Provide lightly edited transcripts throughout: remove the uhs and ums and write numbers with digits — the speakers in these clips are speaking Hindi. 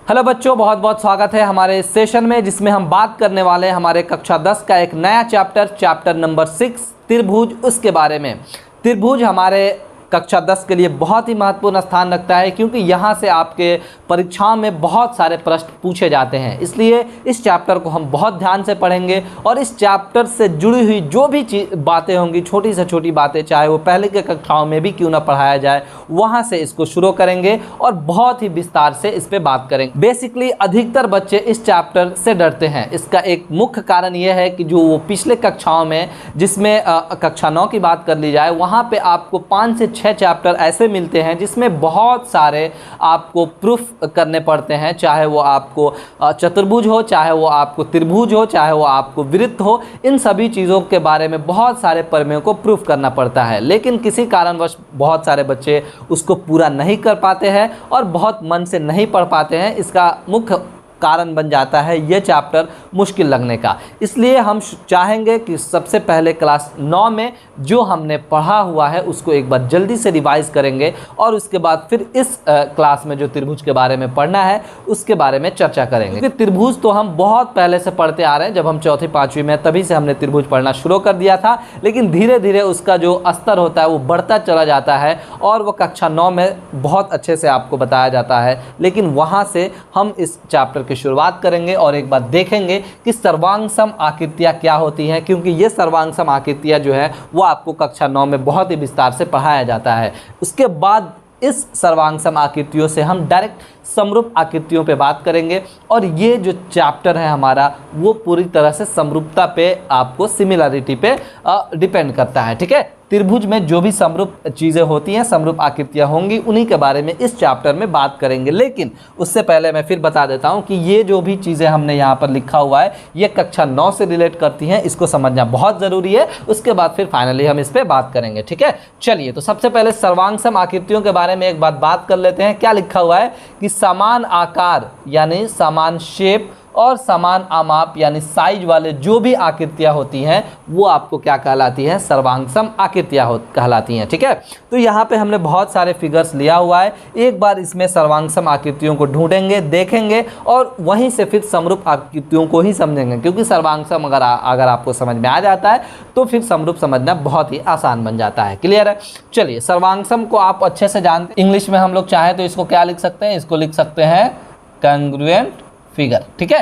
हेलो बच्चों, बहुत बहुत स्वागत है हमारे इस सेशन में जिसमें हम बात करने वाले हैं हमारे कक्षा 10 का एक नया चैप्टर नंबर 6 त्रिभुज, उसके बारे में। त्रिभुज हमारे कक्षा 10 के लिए बहुत ही महत्वपूर्ण स्थान रखता है क्योंकि यहाँ से आपके परीक्षाओं में बहुत सारे प्रश्न पूछे जाते हैं। इसलिए इस चैप्टर को हम बहुत ध्यान से पढ़ेंगे और इस चैप्टर से जुड़ी हुई जो भी बातें होंगी, छोटी से छोटी बातें, चाहे वो पहले के कक्षाओं में भी क्यों ना पढ़ाया जाए, वहाँ से इसको शुरू करेंगे और बहुत ही विस्तार से इस पर बात करेंगे। बेसिकली अधिकतर बच्चे इस चैप्टर से डरते हैं। इसका एक मुख्य कारण ये है कि जो वो पिछले कक्षाओं में, जिसमें कक्षा 9 की बात कर ली जाए, वहाँ पे आपको 5 से 6 चैप्टर ऐसे मिलते हैं जिसमें बहुत सारे आपको प्रूफ करने पड़ते हैं, चाहे वो आपको चतुर्भुज हो, चाहे वो आपको त्रिभुज हो, चाहे वो आपको वृत्त हो। इन सभी चीज़ों के बारे में बहुत सारे प्रमेयों को प्रूफ करना पड़ता है, लेकिन किसी कारणवश बहुत सारे बच्चे उसको पूरा नहीं कर पाते हैं और बहुत मन से नहीं पढ़ पाते हैं। इसका मुख्य कारण बन जाता है ये चैप्टर मुश्किल लगने का। इसलिए हम चाहेंगे कि सबसे पहले क्लास 9 में जो हमने पढ़ा हुआ है उसको एक बार जल्दी से रिवाइज करेंगे और उसके बाद फिर इस क्लास में जो त्रिभुज के बारे में पढ़ना है उसके बारे में चर्चा करेंगे। क्योंकि त्रिभुज तो हम बहुत पहले से पढ़ते आ रहे हैं, जब हम चौथी पाँचवीं में तभी से हमने त्रिभुज पढ़ना शुरू कर दिया था, लेकिन धीरे धीरे उसका जो स्तर होता है वो बढ़ता चला जाता है और वो कक्षा 9 में बहुत अच्छे से आपको बताया जाता है। लेकिन वहाँ से हम इस चैप्टर की शुरुआत करेंगे और एक बार देखेंगे कि सर्वांगसम आकृतियां क्या होती हैं, क्योंकि ये सर्वांगसम आकृतियां जो है वो आपको कक्षा 9 में बहुत ही विस्तार से पढ़ाया जाता है। उसके बाद इस सर्वांगसम आकृतियों से हम डायरेक्ट समरूप आकृतियों पे बात करेंगे और ये जो चैप्टर है हमारा वो पूरी तरह से समरूपता पे, आपको सिमिलरिटी पे डिपेंड करता है। ठीक है, त्रिभुज में जो भी समरूप चीज़ें होती हैं, समरूप आकृतियां होंगी, उन्हीं के बारे में इस चैप्टर में बात करेंगे। लेकिन उससे पहले मैं फिर बता देता हूं कि ये जो भी चीज़ें हमने यहाँ पर लिखा हुआ है ये कक्षा 9 से रिलेट करती हैं, इसको समझना बहुत ज़रूरी है। उसके बाद फिर फाइनली हम इस पर बात करेंगे। ठीक है, चलिए तो सबसे पहले सर्वांगसम आकृतियों के बारे में एक बात कर लेते हैं। क्या लिखा हुआ है कि समान आकार यानी समान शेप और समान आमाप यानी साइज वाले जो भी आकृतियां होती हैं वो आपको क्या कहलाती हैं? सर्वांगसम आकृतियां कहलाती हैं। ठीक है, तो यहाँ पे हमने बहुत सारे फिगर्स लिया हुआ है। एक बार इसमें सर्वांगसम आकृतियों को ढूंढेंगे, देखेंगे और वहीं से फिर समरूप आकृतियों को ही समझेंगे, क्योंकि सर्वांगसम अगर आपको समझ में आ जाता है तो फिर समरूप समझना बहुत ही आसान बन जाता है। क्लियर है? चलिए, सर्वांगसम को आप अच्छे से जानते हैं। इंग्लिश में हम लोग चाहें तो इसको क्या लिख सकते हैं? इसको लिख सकते हैं कॉन्ग्रुएंट फिगर। ठीक है,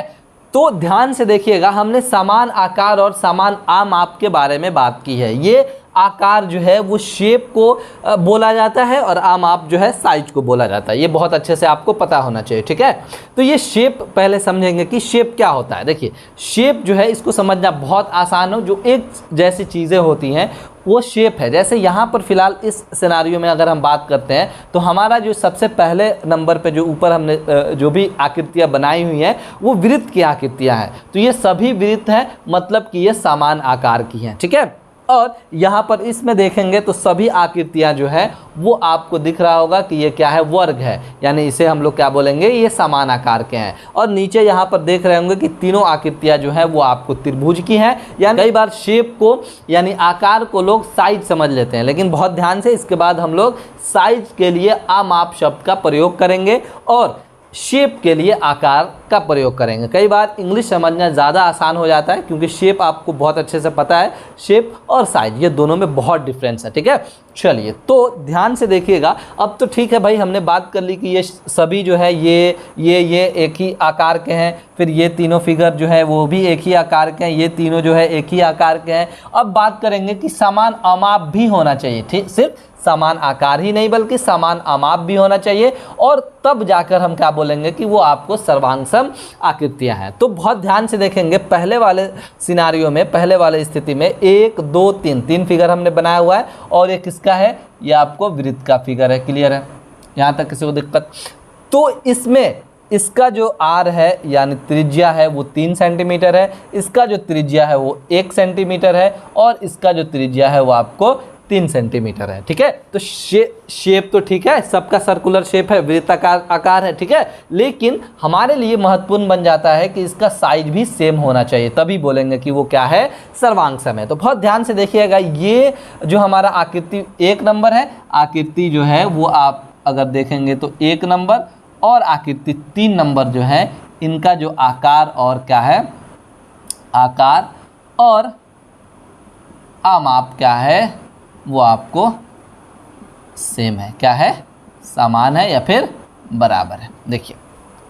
तो ध्यान से देखिएगा, हमने समान आकार और समान आमाप के बारे में बात की है। ये आकार जो है वो शेप को बोला जाता है और आमाप जो है साइज को बोला जाता है। ये बहुत अच्छे से आपको पता होना चाहिए। ठीक है, तो ये शेप पहले समझेंगे कि शेप क्या होता है। देखिए, शेप जो है इसको समझना बहुत आसान हो, जो एक जैसी चीज़ें होती हैं वो शेप है। जैसे यहाँ पर फिलहाल इस सिनारियो में अगर हम बात करते हैं तो हमारा जो सबसे पहले नंबर पे जो ऊपर हमने जो भी आकृतियाँ बनाई हुई हैं वो वृत्त की आकृतियाँ हैं। तो ये सभी वृत्त हैं, मतलब कि ये समान आकार की हैं। ठीक है, और यहाँ पर इसमें देखेंगे तो सभी आकृतियाँ जो है वो आपको दिख रहा होगा कि ये क्या है? वर्ग है, यानी इसे हम लोग क्या बोलेंगे? ये समान आकार के हैं। और नीचे यहाँ पर देख रहे होंगे कि तीनों आकृतियाँ जो है वो आपको त्रिभुज की हैं। यानी कई बार शेप को यानी आकार को लोग साइज समझ लेते हैं, लेकिन बहुत ध्यान से इसके बाद हम लोग साइज के लिए आमाप शब्द का प्रयोग करेंगे और शेप के लिए आकार का प्रयोग करेंगे। कई बार इंग्लिश समझना ज़्यादा आसान हो जाता है क्योंकि शेप आपको बहुत अच्छे से पता है, शेप और साइज ये दोनों में बहुत डिफरेंस है। ठीक है, चलिए तो ध्यान से देखिएगा। अब तो ठीक है भाई, हमने बात कर ली कि ये सभी जो है ये एक ही आकार के हैं, फिर ये तीनों फिगर जो है वो भी एक ही आकार के हैं, ये तीनों जो है एक ही आकार के हैं। अब बात करेंगे कि समान आमाप भी होना चाहिए। ठीक, सिर्फ समान आकार ही नहीं बल्कि समान आमाप भी होना चाहिए और तब जाकर हम क्या बोलेंगे कि वो आपको सर्वांगसम आकृतियां हैं। तो बहुत ध्यान से देखेंगे, पहले वाले सिनारियो में, पहले वाले स्थिति में 1 2 3 फिगर हमने बनाया हुआ है और एक इसका है, ये आपको वृत्त का फिगर है। क्लियर है? यहाँ तक किसी को दिक्कत? तो इसमें इसका जो आर है यानी त्रिज्या है वो 3 सेंटीमीटर है, इसका जो त्रिज्या है वो 1 सेंटीमीटर है और इसका जो त्रिज्या है वो आपको 3 सेंटीमीटर है। ठीक है, तो शेप तो ठीक है, सबका सर्कुलर शेप है, वृत्ताकार आकार है। ठीक है, लेकिन हमारे लिए महत्वपूर्ण बन जाता है कि इसका साइज भी सेम होना चाहिए, तभी बोलेंगे कि वो क्या है? सर्वांगसम है। तो बहुत ध्यान से देखिएगा, ये जो हमारा आकृति 1 नंबर है, आकृति जो है वो आप अगर देखेंगे तो 1 नंबर और आकृति 3 नंबर जो है इनका जो आकार और क्या है, आकार और आमाप क्या है वो आपको सेम है, क्या है, समान है या फिर बराबर है। देखिए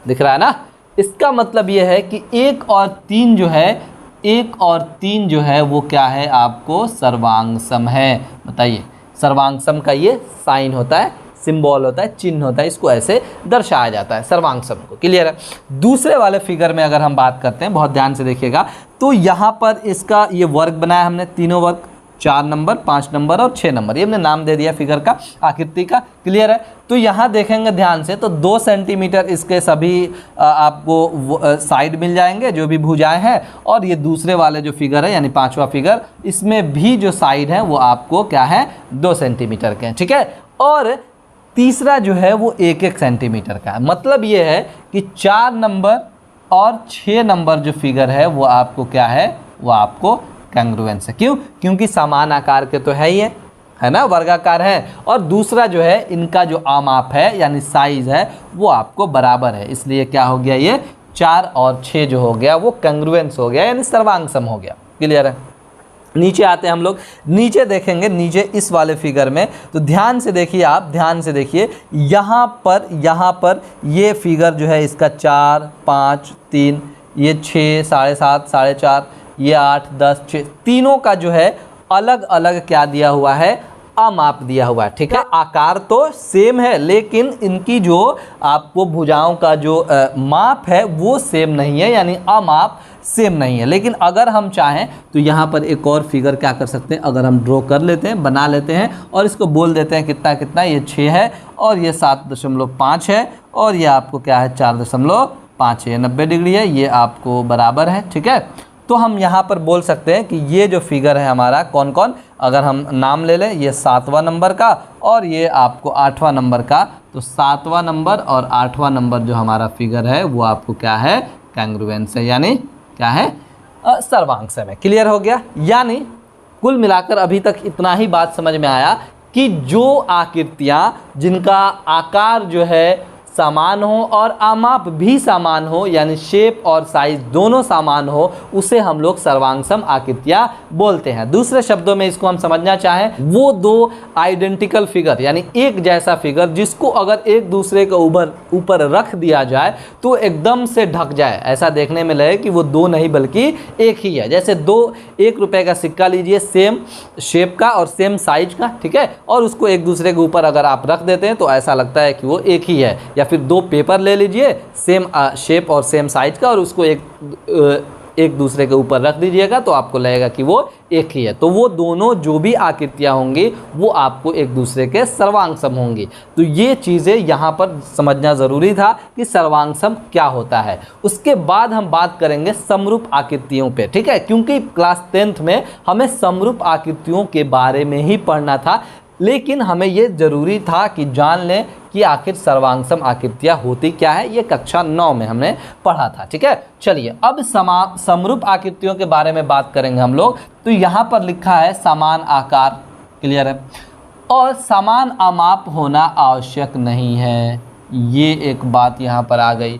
दिख रहा है ना। इसका मतलब ये है कि 1 और 3 जो है, 1 और 3 जो है वो क्या है, आपको सर्वांगसम है। बताइए, सर्वांगसम का ये साइन होता है, सिंबल होता है, चिन्ह होता है, इसको ऐसे दर्शाया जाता है सर्वांगसम को। क्लियर है। दूसरे वाले फिगर में अगर हम बात करते हैं, बहुत ध्यान से देखिएगा, तो यहाँ पर इसका ये वर्ग बनाया हमने, तीनों वर्ग, 4 नंबर, 5 नंबर और 6 नंबर, ये हमने नाम दे दिया फिगर का, आकृति का। क्लियर है। तो यहाँ देखेंगे ध्यान से तो 2 सेंटीमीटर इसके सभी आपको साइड मिल जाएंगे, जो भी भुजाएं हैं। और ये दूसरे वाले जो फिगर है यानी 5वां फिगर, इसमें भी जो साइड है वो आपको क्या है, 2 सेंटीमीटर के हैं। ठीक है। और तीसरा जो है वो 1-1 सेंटीमीटर का है। मतलब ये है कि 4 नंबर और 6 नंबर जो फिगर है वो आपको क्या है, वो आपको कॉन्ग्रुएंस है। क्यों? क्योंकि समान आकार के तो है ही है ना, वर्गाकार है। और दूसरा जो है इनका जो आमाप है यानी साइज है वो आपको बराबर है, इसलिए क्या हो गया, ये 4 और 6 जो हो गया वो कॉन्ग्रुएंस हो गया यानी सर्वांगसम हो गया। क्लियर है। नीचे आते हैं हम लोग, नीचे देखेंगे, नीचे इस वाले फिगर में तो ध्यान से देखिए, आप ध्यान से देखिए, यहाँ पर ये फिगर जो है इसका 4, 5, 3, ये 6, 7.5, 4.5, ये 8, 10, 6, तीनों का जो है अलग अलग क्या दिया हुआ है, अमाप दिया हुआ है। ठीक है। आकार तो सेम है लेकिन इनकी जो आपको भुजाओं का जो माप है वो सेम नहीं है, यानी अमाप सेम नहीं है। लेकिन अगर हम चाहें तो यहाँ पर एक और फिगर क्या कर सकते हैं, अगर हम ड्रॉ कर लेते हैं, बना लेते हैं और इसको बोल देते हैं कितना कितना, ये 6 है और ये 7.5 है और ये आपको क्या है 4.5 है, 90 डिग्री है, ये आपको बराबर है। ठीक है। तो हम यहाँ पर बोल सकते हैं कि ये जो फिगर है हमारा कौन कौन, अगर हम नाम ले लें, ये 7वां नंबर का और ये आपको 8वां नंबर का, तो 7वां नंबर और 8वां नंबर जो हमारा फिगर है वो आपको क्या है, कॉन्ग्रुएंस है, यानी क्या है, सर्वांगसम है। क्लियर हो गया। यानी कुल मिलाकर अभी तक इतना ही बात समझ में आया कि जो आकृतियाँ जिनका आकार जो है समान हो और आमाप भी समान हो, यानी शेप और साइज दोनों समान हो, उसे हम लोग सर्वांगसम आकृतियाँ बोलते हैं। दूसरे शब्दों में इसको हम समझना चाहें, वो 2 आइडेंटिकल फिगर यानी एक जैसा फिगर जिसको अगर एक दूसरे के ऊपर रख दिया जाए तो एकदम से ढक जाए, ऐसा देखने में लगे कि वो 2 नहीं बल्कि एक ही है। जैसे 1 रुपए का सिक्का लीजिए, सेम शेप का और सेम साइज का, ठीक है, और उसको एक दूसरे के ऊपर अगर आप रख देते हैं तो ऐसा लगता है कि वो एक ही है। या फिर 2 पेपर ले लीजिए सेम शेप और सेम साइज का और उसको एक दूसरे के ऊपर रख दीजिएगा तो आपको लगेगा कि वो एक ही है। तो वो दोनों जो भी आकृतियाँ होंगी वो आपको एक दूसरे के सर्वांगसम होंगी। तो ये चीज़ें यहाँ पर समझना ज़रूरी था कि सर्वांगसम क्या होता है। उसके बाद हम बात करेंगे समरूप आकृतियों पे, ठीक है, क्योंकि क्लास 10th में हमें समरूप आकृतियों के बारे में ही पढ़ना था, लेकिन हमें ये ज़रूरी था कि जान लें कि आखिर सर्वांगसम आकृतियाँ होती क्या है। ये कक्षा 9 में हमने पढ़ा था। ठीक है। चलिए अब समरूप आकृतियों के बारे में बात करेंगे हम लोग। तो यहाँ पर लिखा है समान आकार, क्लियर है, और समान आमाप होना आवश्यक नहीं है। ये एक बात यहाँ पर आ गई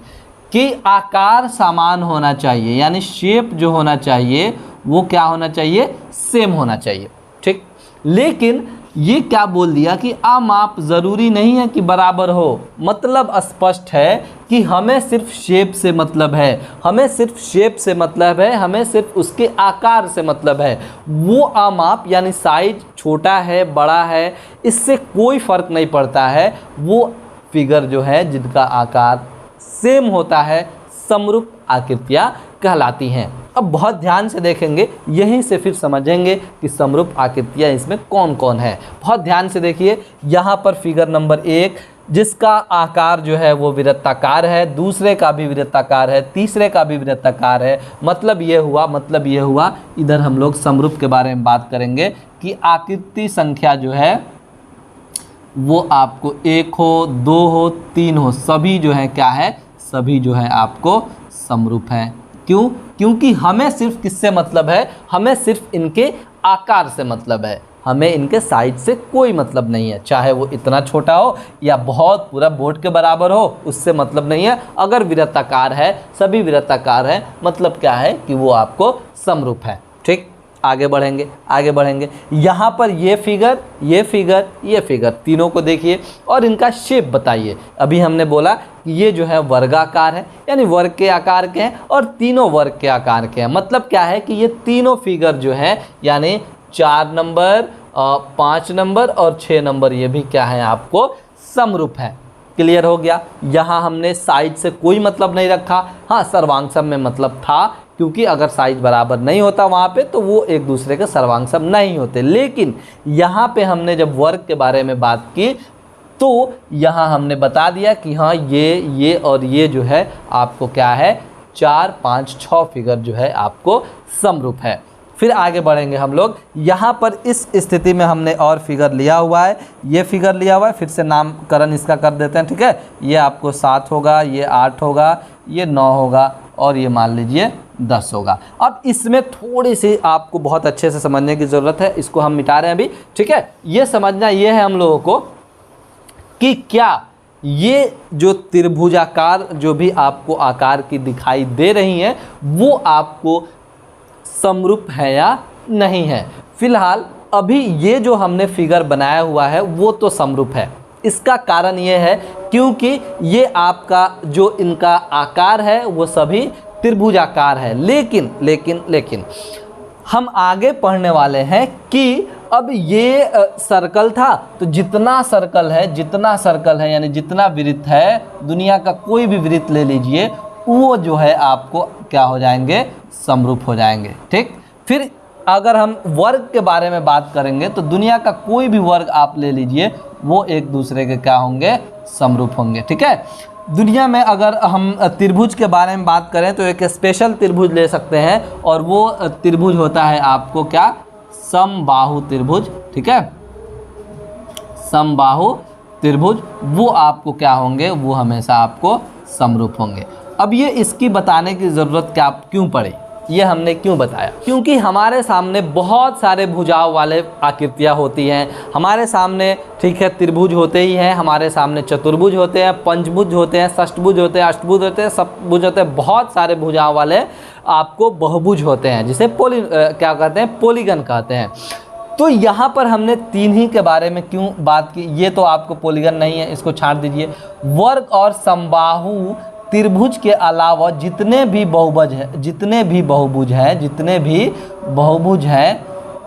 कि आकार समान होना चाहिए, यानी शेप जो होना चाहिए वो क्या होना चाहिए, सेम होना चाहिए। ठीक। लेकिन ये क्या बोल दिया कि आमाप ज़रूरी नहीं है कि बराबर हो। मतलब स्पष्ट है कि हमें सिर्फ शेप से मतलब है, हमें सिर्फ शेप से मतलब है, हमें सिर्फ उसके आकार से मतलब है। वो आमाप यानी साइज छोटा है बड़ा है इससे कोई फ़र्क नहीं पड़ता है। वो फिगर जो है जिनका आकार सेम होता है समरूप आकृतियाँ कहलाती हैं। अब बहुत ध्यान से देखेंगे, यहीं से फिर समझेंगे कि समरूप आकृतियाँ इसमें कौन कौन है। बहुत ध्यान से देखिए, यहाँ पर फिगर नंबर 1 जिसका आकार जो है वो वृत्ताकार है, दूसरे का भी वृत्ताकार है, तीसरे का भी वृत्ताकार है। मतलब ये हुआ इधर हम लोग समरूप के बारे में बात करेंगे कि आकृति संख्या जो है वो आपको 1 हो, 2 हो, 3 हो, सभी जो है क्या है, सभी जो है आपको समरूप है। क्यों? क्योंकि हमें सिर्फ किससे मतलब है, हमें सिर्फ इनके आकार से मतलब है। हमें इनके साइज से कोई मतलब नहीं है, चाहे वो इतना छोटा हो या बहुत पूरा बोर्ड के बराबर हो, उससे मतलब नहीं है। अगर वृत्ताकार है, सभी वृत्ताकार है, मतलब क्या है कि वो आपको समरूप है। ठीक, आगे बढ़ेंगे। यहाँ पर ये फिगर, ये फिगर, ये फिगर, तीनों को देखिए और इनका शेप बताइए। अभी हमने बोला कि ये जो है वर्गाकार है, यानी वर्ग के आकार के हैं, और तीनों वर्ग के आकार के हैं। मतलब क्या है कि ये तीनों फिगर जो है, यानी 4 नंबर, 5 नंबर और 6 नंबर, ये भी क्या है आपको समरूप है। क्लियर हो गया। यहाँ हमने साइज से कोई मतलब नहीं रखा। हाँ, सर्वांगसम में मतलब था, क्योंकि अगर साइज बराबर नहीं होता वहाँ पे तो वो एक दूसरे के सर्वांगसम नहीं होते। लेकिन यहाँ पे हमने जब वर्ग के बारे में बात की तो यहाँ हमने बता दिया कि हाँ, ये और ये जो है आपको क्या है, 4, 5, 6 फिगर जो है आपको समरूप है। फिर आगे बढ़ेंगे हम लोग। यहाँ पर इस स्थिति में हमने और फिगर लिया हुआ है, ये फिगर लिया हुआ है, फिर से नामकरण इसका कर देते हैं। ठीक है, ये आपको 7 होगा, ये 8 होगा, ये 9 होगा और ये मान लीजिए 10 होगा। अब इसमें थोड़ी सी आपको बहुत अच्छे से समझने की ज़रूरत है, इसको हम मिटा रहे हैं अभी। ठीक है, ये समझना ये है हम लोगों को कि क्या ये जो त्रिभुजाकार जो भी आपको आकार की दिखाई दे रही हैं वो आपको समरूप है या नहीं है। फिलहाल अभी ये जो हमने फिगर बनाया हुआ है वो तो समरूप है। इसका कारण ये है क्योंकि ये आपका जो इनका आकार है वो सभी त्रिभुजाकार है। लेकिन हम आगे पढ़ने वाले हैं कि अब ये सर्कल था, तो जितना सर्कल है यानी जितना वृत्त है, दुनिया का कोई भी वृत्त ले लीजिए, वो जो है आपको क्या हो जाएंगे, समरूप हो जाएंगे। ठीक, फिर अगर हम वर्ग के बारे में बात करेंगे तो दुनिया का कोई भी वर्ग आप ले लीजिए, वो एक दूसरे के क्या होंगे, समरूप होंगे। ठीक है, दुनिया में अगर हम त्रिभुज के बारे में बात करें तो एक स्पेशल त्रिभुज ले सकते हैं, और वो त्रिभुज होता है आपको क्या, समबाहु त्रिभुज। ठीक है, समबाहु त्रिभुज, वो आपको क्या होंगे, वो हमेशा आपको समरूप होंगे। अब ये इसकी बताने की ज़रूरत क्या क्यों पड़ी, ये हमने क्यों बताया, क्योंकि हमारे सामने बहुत सारे भुजाओं वाले आकृतियाँ होती हैं। हमारे सामने ठीक है त्रिभुज होते ही हैं, हमारे सामने चतुर्भुज होते हैं, पंचभुज होते हैं, षष्ठभुज होते हैं, अष्टभुज होते हैं, सप्तभुज होते हैं, बहुत सारे भुजाओं वाले आपको बहुभुज होते हैं, जिसे क्या कहते हैं, पोलीगन कहते हैं। तो यहाँ पर हमने 3 ही के बारे में क्यों बात की, ये तो आपको पोलीगन नहीं है, इसको छांट दीजिए। वर्ग और समबाहु त्रिभुज के अलावा जितने भी बहुभुज हैं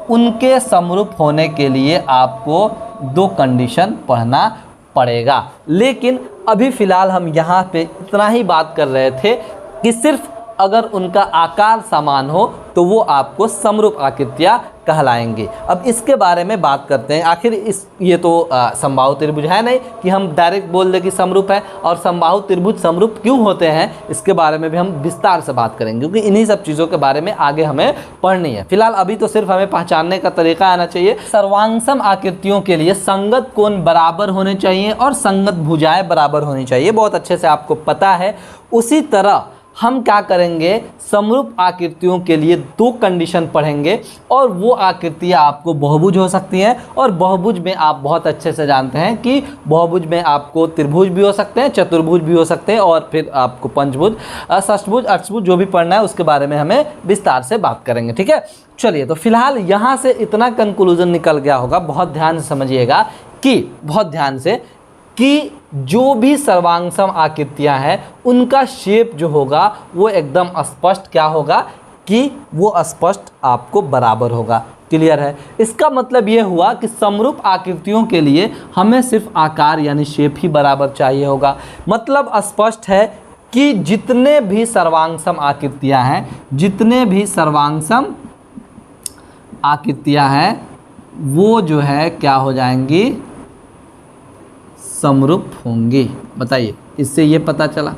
उनके समरूप होने के लिए आपको 2 कंडीशन पढ़ना पड़ेगा। लेकिन अभी फ़िलहाल हम यहाँ पे इतना ही बात कर रहे थे कि सिर्फ अगर उनका आकार समान हो तो वो आपको समरूप आकृतियाँ कहलाएंगे। अब इसके बारे में बात करते हैं। आखिर ये तो समबाहु त्रिभुज है नहीं कि हम डायरेक्ट बोल दें कि समरूप है, और समबाहु त्रिभुज समरूप क्यों होते हैं इसके बारे में भी हम विस्तार से बात करेंगे, क्योंकि इन्हीं सब चीज़ों के बारे में आगे हमें पढ़नी है। फिलहाल अभी तो सिर्फ हमें पहचानने का तरीका आना चाहिए। सर्वांगसम आकृतियों के लिए संगत कोण बराबर होने चाहिए और संगत भुजाएं बराबर होनी चाहिए, बहुत अच्छे से आपको पता है। उसी तरह हम क्या करेंगे, समरूप आकृतियों के लिए 2 कंडीशन पढ़ेंगे, और वो आकृतियाँ आपको बहुभुज हो सकती हैं, और बहुभुज में आप बहुत अच्छे से जानते हैं कि बहुभुज में आपको त्रिभुज भी हो सकते हैं, चतुर्भुज भी हो सकते हैं, और फिर आपको पंचभुज, षष्ठभुज, अष्टभुज जो भी पढ़ना है उसके बारे में हमें विस्तार से बात करेंगे। ठीक है, चलिए, तो फिलहाल यहाँ से इतना कंक्लूजन निकल गया होगा, बहुत ध्यान से समझिएगा कि जो भी सर्वांगसम आकृतियां हैं उनका शेप जो होगा वो एकदम स्पष्ट क्या होगा, कि वो स्पष्ट आपको बराबर होगा। क्लियर है, इसका मतलब ये हुआ कि समरूप आकृतियों के लिए हमें सिर्फ आकार यानी शेप ही बराबर चाहिए होगा। मतलब स्पष्ट है कि जितने भी सर्वांगसम आकृतियां हैं वो जो है क्या हो जाएंगी, समरूप होंगी। बताइए, इससे ये पता चला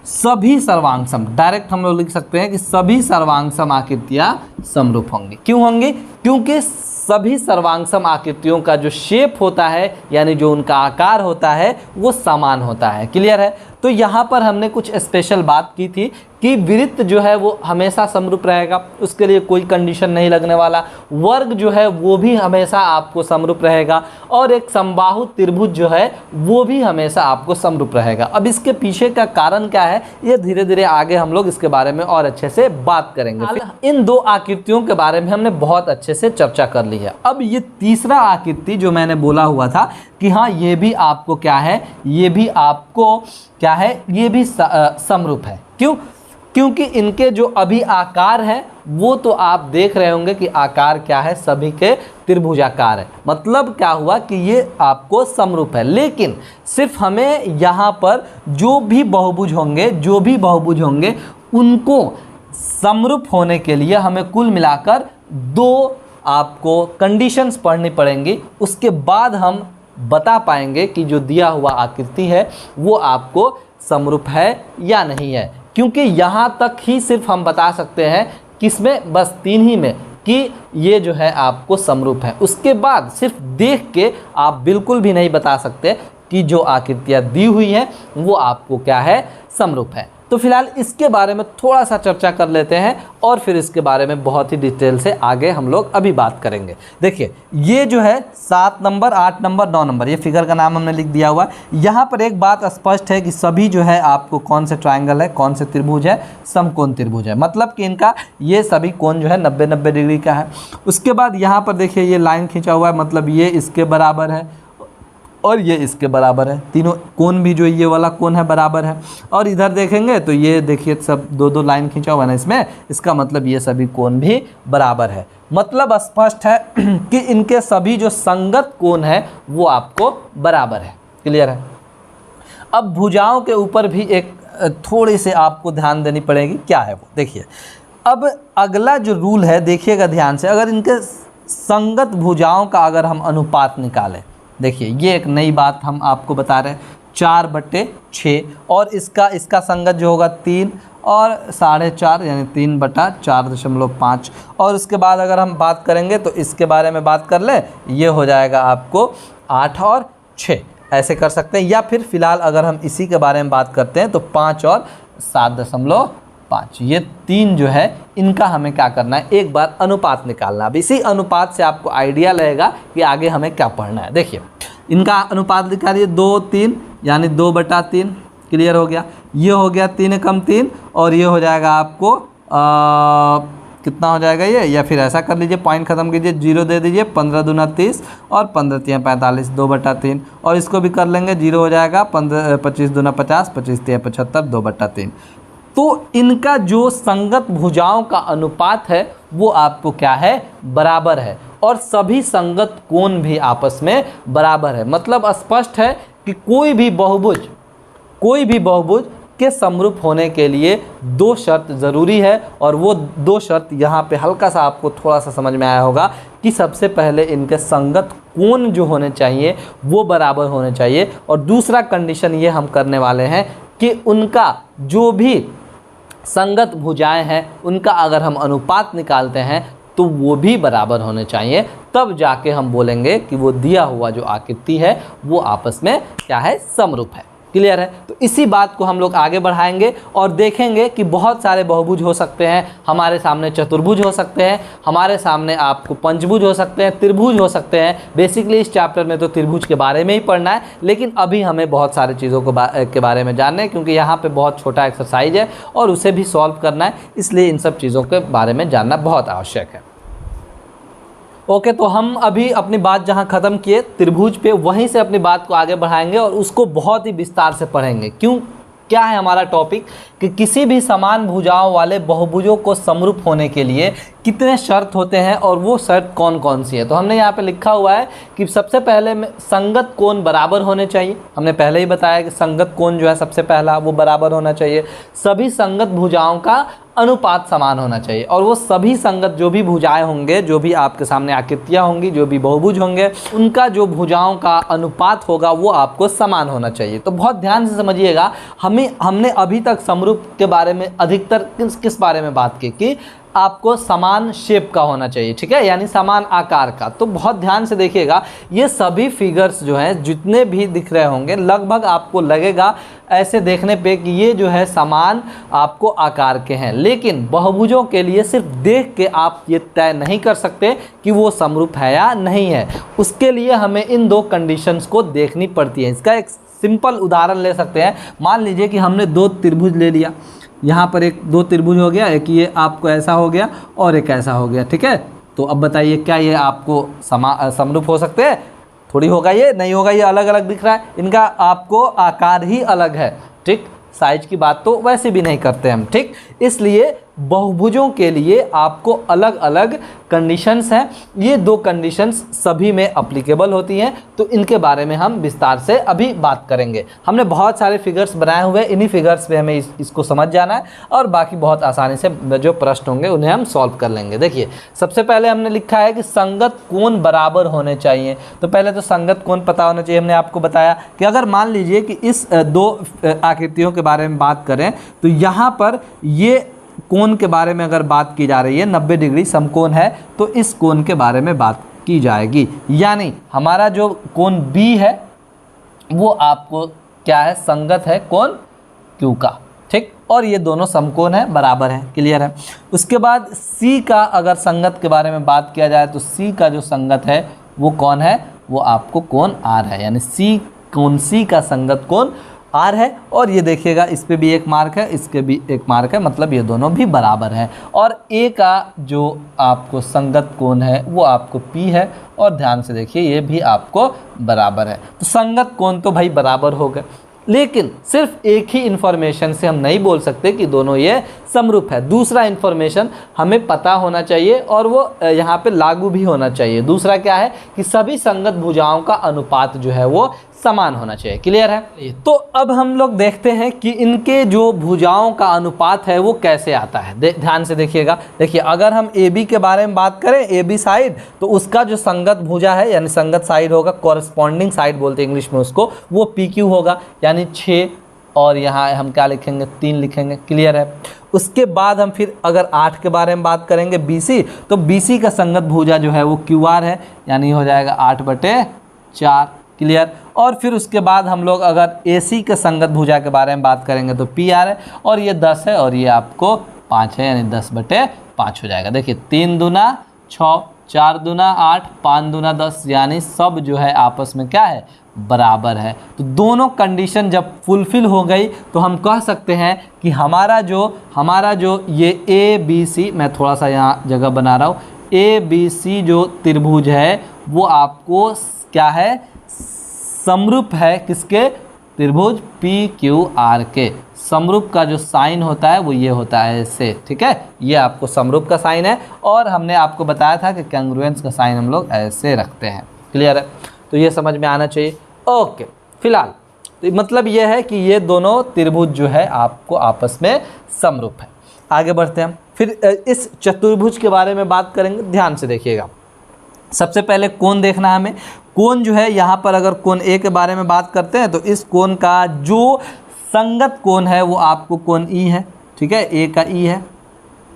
सभी सर्वांगसम, डायरेक्ट हम लोग लिख सकते हैं कि सभी सर्वांगसम आकृतियां समरूप होंगी। क्यों होंगी, क्योंकि सभी सर्वांगसम आकृतियों का जो शेप होता है यानी जो उनका आकार होता है वो समान होता है। क्लियर है, तो यहाँ पर हमने कुछ स्पेशल बात की थी कि वृत्त जो है वो हमेशा समरूप रहेगा, उसके लिए कोई कंडीशन नहीं लगने वाला। वर्ग जो है वो भी हमेशा आपको समरूप रहेगा, और एक समबाहु त्रिभुज जो है वो भी हमेशा आपको समरूप रहेगा। अब इसके पीछे का कारण क्या है, ये धीरे धीरे आगे हम लोग इसके बारे में और अच्छे से बात करेंगे। इन दो आकृतियों के बारे में हमने बहुत अच्छे से चर्चा कर ली है। अब ये तीसरा आकृति जो मैंने बोला हुआ था कि हाँ ये भी आपको क्या है, ये भी आपको क्या है, ये भी समरूप है। क्यों? क्योंकि इनके जो अभी आकार है वो तो आप देख रहे होंगे कि आकार क्या है, सभी के त्रिभुजाकार है। मतलब क्या हुआ कि ये आपको समरूप है। लेकिन सिर्फ हमें यहाँ पर जो भी बहुभुज होंगे उनको समरूप होने के लिए हमें कुल मिलाकर 2 आपको कंडीशंस पढ़नी पड़ेंगी। उसके बाद हम बता पाएंगे कि जो दिया हुआ आकृति है वो आपको समरूप है या नहीं है। क्योंकि यहाँ तक ही सिर्फ हम बता सकते हैं, किसमें, बस 3 ही में, कि ये जो है आपको समरूप है। उसके बाद सिर्फ देख के आप बिल्कुल भी नहीं बता सकते कि जो आकृतियाँ दी हुई हैं वो आपको क्या है, समरूप है। तो फिलहाल इसके बारे में थोड़ा सा चर्चा कर लेते हैं और फिर इसके बारे में बहुत ही डिटेल से आगे हम लोग अभी बात करेंगे। देखिए ये जो है 7 नंबर, 8 नंबर, 9 नंबर, ये फिगर का नाम हमने लिख दिया हुआ है। यहाँ पर एक बात स्पष्ट है कि सभी जो है आपको कौन से ट्रायंगल है, कौन से त्रिभुज है, समकोण त्रिभुज है। मतलब कि इनका ये सभी कोण जो है 90-90 डिग्री का है। उसके बाद यहाँ पर देखिए ये लाइन खींचा हुआ है, मतलब ये इसके बराबर है और ये इसके बराबर है। तीनों कोण भी जो ये वाला कोण है बराबर है। और इधर देखेंगे तो ये देखिए सब 2-2 लाइन खींचा हुआ है ना इसमें, इसका मतलब ये सभी कोण भी बराबर है। मतलब स्पष्ट है कि इनके सभी जो संगत कोण है वो आपको बराबर है। क्लियर है? अब भुजाओं के ऊपर भी एक थोड़ी से आपको ध्यान देनी पड़ेगी। क्या है वो देखिए। अब अगला जो रूल है देखिएगा ध्यान से, अगर इनके संगत भुजाओं का अगर हम अनुपात निकालें, देखिए ये एक नई बात हम आपको बता रहे हैं, 4/6, और इसका संगत जो होगा 3 और 4.5 यानी 3/4.5। और उसके बाद अगर हम बात करेंगे तो इसके बारे में बात कर ले, ये हो जाएगा आपको 8 और 6, ऐसे कर सकते हैं। या फिर फिलहाल अगर हम इसी के बारे में बात करते हैं तो 5 और 7.5, ये 3 जो है इनका हमें क्या करना है, एक बार अनुपात निकालना। अब इसी अनुपात से आपको आइडिया लगेगा कि आगे हमें क्या पढ़ना है। देखिए इनका अनुपात निकालिए, 2-3 यानी 2/3। क्लियर हो गया? ये हो गया 3 कम 3, और ये हो जाएगा आपको कितना हो जाएगा ये, या फिर ऐसा कर लीजिए, पॉइंट खत्म कीजिए, 0 दे दीजिए, 15 दूना 30 और 15 45, 2/3। और इसको भी कर लेंगे, 0 हो जाएगा, 25 दूना 50, 25 75, 2/3। तो इनका जो संगत भुजाओं का अनुपात है वो आपको क्या है, बराबर है। और सभी संगत कोण भी आपस में बराबर है। मतलब स्पष्ट है कि कोई भी बहुभुज के समरूप होने के लिए 2 शर्त ज़रूरी है। और वो 2 शर्त यहाँ पे हल्का सा आपको थोड़ा सा समझ में आया होगा कि सबसे पहले इनके संगत कोण जो होने चाहिए वो बराबर होने चाहिए। और दूसरा कंडीशन ये हम करने वाले हैं कि उनका जो भी संगत भुजाएं हैं उनका अगर हम अनुपात निकालते हैं तो वो भी बराबर होने चाहिए। तब जाके हम बोलेंगे कि वो दिया हुआ जो आकृति है वो आपस में क्या है, समरूप है। क्लियर है? तो इसी बात को हम लोग आगे बढ़ाएंगे और देखेंगे कि बहुत सारे बहुभुज हो सकते हैं, हमारे सामने चतुर्भुज हो सकते हैं, हमारे सामने आपको पंचभुज हो सकते हैं, त्रिभुज हो सकते हैं। बेसिकली इस चैप्टर में तो त्रिभुज के बारे में ही पढ़ना है, लेकिन अभी हमें बहुत सारी चीज़ों के बारे में जानना है, क्योंकि यहाँ पर बहुत छोटा एक्सरसाइज है और उसे भी सॉल्व करना है। इसलिए इन सब चीज़ों के बारे में जानना बहुत आवश्यक है। ओके, तो हम अभी अपनी बात जहां ख़त्म किए त्रिभुज पे, वहीं से अपनी बात को आगे बढ़ाएंगे और उसको बहुत ही विस्तार से पढ़ेंगे। क्यों, क्या है हमारा टॉपिक कि किसी भी समान भुजाओं वाले बहुभुजों को समरूप होने के लिए कितने शर्त होते हैं और वो शर्त कौन कौन सी है। तो हमने यहाँ पे लिखा हुआ है कि सबसे पहले में संगत कोण बराबर होने चाहिए। हमने पहले ही बताया कि संगत कोण जो है सबसे पहला वो बराबर होना चाहिए। सभी संगत भुजाओं का अनुपात समान होना चाहिए। और वो सभी संगत जो भी भुजाएं होंगे, जो भी आपके सामने आकृतियाँ होंगी, जो भी बहुभुज होंगे, उनका जो भुजाओं का अनुपात होगा वो आपको समान होना चाहिए। तो बहुत ध्यान से समझिएगा, हमने अभी तक समरूप के बारे में अधिकतर किस बारे में बात की कि आपको समान शेप का होना चाहिए, ठीक है, यानी समान आकार का। तो बहुत ध्यान से देखिएगा, ये सभी फिगर्स जो हैं जितने भी दिख रहे होंगे लगभग आपको लगेगा ऐसे देखने पे कि ये जो है समान आपको आकार के हैं, लेकिन बहुभुजों के लिए सिर्फ देख के आप ये तय नहीं कर सकते कि वो समरूप है या नहीं है। उसके लिए हमें इन दो कंडीशंस को देखनी पड़ती है। इसका एक सिंपल उदाहरण ले सकते हैं। मान लीजिए कि हमने दो त्रिभुज ले लिया, यहाँ पर एक दो त्रिभुज हो गया, एक ये आपको ऐसा हो गया और एक ऐसा हो गया, ठीक है। तो अब बताइए क्या ये आपको समरूप हो सकते हैं? थोड़ी होगा, ये नहीं होगा, ये अलग अलग दिख रहा है, इनका आपको आकार ही अलग है, ठीक। साइज की बात तो वैसे भी नहीं करते हम, ठीक। इसलिए बहुभुजों के लिए आपको अलग अलग कंडीशंस हैं। ये दो कंडीशंस सभी में अप्लीकेबल होती हैं, तो इनके बारे में हम विस्तार से अभी बात करेंगे। हमने बहुत सारे फिगर्स बनाए हुए हैं, इन्हीं फिगर्स पे हमें इसको समझ जाना है और बाकी बहुत आसानी से जो प्रश्न होंगे उन्हें हम सॉल्व कर लेंगे। देखिए, सबसे पहले हमने लिखा है कि संगत कोण बराबर होने चाहिए। तो पहले तो संगत कोण पता होना चाहिए। हमने आपको बताया कि अगर मान लीजिए कि इस दो आकृतियों के बारे में बात करें तो यहाँ पर ये कोण के बारे में अगर बात की जा रही है 90 डिग्री समकोण है, तो इस कोण के बारे में बात की जाएगी। यानी हमारा जो कोण B है वो आपको क्या है, संगत है कोण Q का, ठीक। और ये दोनों समकोण है, बराबर है, क्लियर है। उसके बाद C का अगर संगत के बारे में बात किया जाए तो C का जो संगत है वो कौन है, वो आपको कोण R है। यानी कोण C का संगत कोण R है। और ये देखिएगा, इस पे भी एक मार्क है, इसके भी एक मार्क है, मतलब ये दोनों भी बराबर हैं। और A का जो आपको संगत कोण है वो आपको P है, और ध्यान से देखिए ये भी आपको बराबर है। तो संगत कोण तो भाई बराबर हो गए, लेकिन सिर्फ एक ही इन्फॉर्मेशन से हम नहीं बोल सकते कि दोनों ये समरूप है। दूसरा इन्फॉर्मेशन हमें पता होना चाहिए और वो यहाँ पे लागू भी होना चाहिए। दूसरा क्या है कि सभी संगत भुजाओं का अनुपात जो है वो समान होना चाहिए, क्लियर है। तो अब हम लोग देखते हैं कि इनके जो भुजाओं का अनुपात है वो कैसे आता है। ध्यान से देखिएगा। देखिए, अगर हम AB के बारे में बात करें, AB साइड, तो उसका जो संगत भुजा है यानी संगत साइड होगा, कॉरस्पॉन्डिंग साइड बोलते हैं इंग्लिश में उसको, वो PQ होगा, यानी 6, और यहाँ हम क्या लिखेंगे, 3 लिखेंगे, क्लियर है। उसके बाद हम फिर अगर 8 के बारे में बात करेंगे BC, तो BC का संगत भुजा जो है वो QR है, यानी हो जाएगा 8/4, क्लियर। और फिर उसके बाद हम लोग अगर AC के संगत भुजा के बारे में बात करेंगे तो PR है, और ये 10 है और ये आपको 5 है, यानी 10/5 हो जाएगा। देखिए, 3 दूना 6, 4 दूना 8, 5 दूना 10, यानी सब जो है आपस में क्या है, बराबर है। तो दोनों कंडीशन जब फुलफिल हो गई तो हम कह सकते हैं कि हमारा जो ये ABC, मैं थोड़ा सा यहाँ जगह बना रहा हूँ, ABC जो त्रिभुज है वो आपको क्या है, समरूप है किसके, त्रिभुज PQR के। समरूप का जो साइन होता है वो ये होता है ऐसे, ठीक है। ये आपको समरूप का साइन है, और हमने आपको बताया था कि कॉन्ग्रुएंस का साइन हम लोग ऐसे रखते हैं, क्लियर है। तो ये समझ में आना चाहिए। ओके, फिलहाल तो मतलब ये है कि ये दोनों त्रिभुज जो है आपको आपस में समरूप है। आगे बढ़ते हैं हम, फिर इस चतुर्भुज के बारे में बात करेंगे। ध्यान से देखिएगा, सबसे पहले कोण देखना है हमें। कोण जो है यहाँ पर अगर कोण A के बारे में बात करते हैं तो इस कोण का जो संगत कोण है वो आपको कोण E है, ठीक है। A का E है,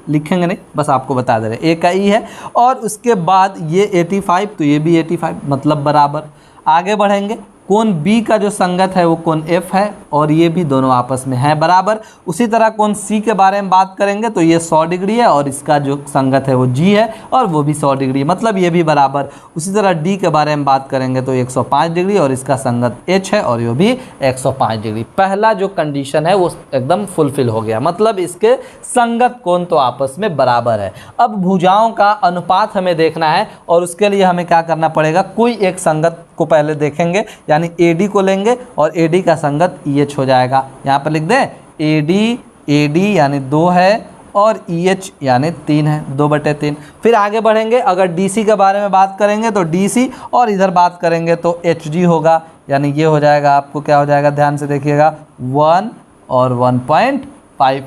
लिखेंगे नहीं, बस आपको बता दे रहे, A का E है। और उसके बाद ये 85, तो ये भी 85, मतलब बराबर। आगे बढ़ेंगे, कोण B का जो संगत है वो कोण F है, और ये भी दोनों आपस में है बराबर। उसी तरह कोण C के बारे में बात करेंगे तो ये 100 डिग्री है, और इसका जो संगत है वो G है, और वो भी 100 डिग्री, मतलब ये भी बराबर। उसी तरह D के बारे में बात करेंगे तो 105 डिग्री, और इसका संगत H है, और ये भी 105 डिग्री। पहला जो कंडीशन है वो एकदम फुलफिल हो गया, मतलब इसके संगत कोण तो आपस में बराबर है। अब भुजाओं का अनुपात हमें देखना है, और उसके लिए हमें क्या करना पड़ेगा, कोई एक संगत को पहले देखेंगे, यानी AD को लेंगे, और AD का संगत EH हो जाएगा। यहाँ पर लिख दें, AD यानी 2 है, और EH यानी 3 है, 2/3। फिर आगे बढ़ेंगे, अगर DC के बारे में बात करेंगे तो DC, और इधर बात करेंगे तो HG होगा, यानी ये हो जाएगा आपको क्या हो जाएगा, ध्यान से देखिएगा, 1 और 1.5,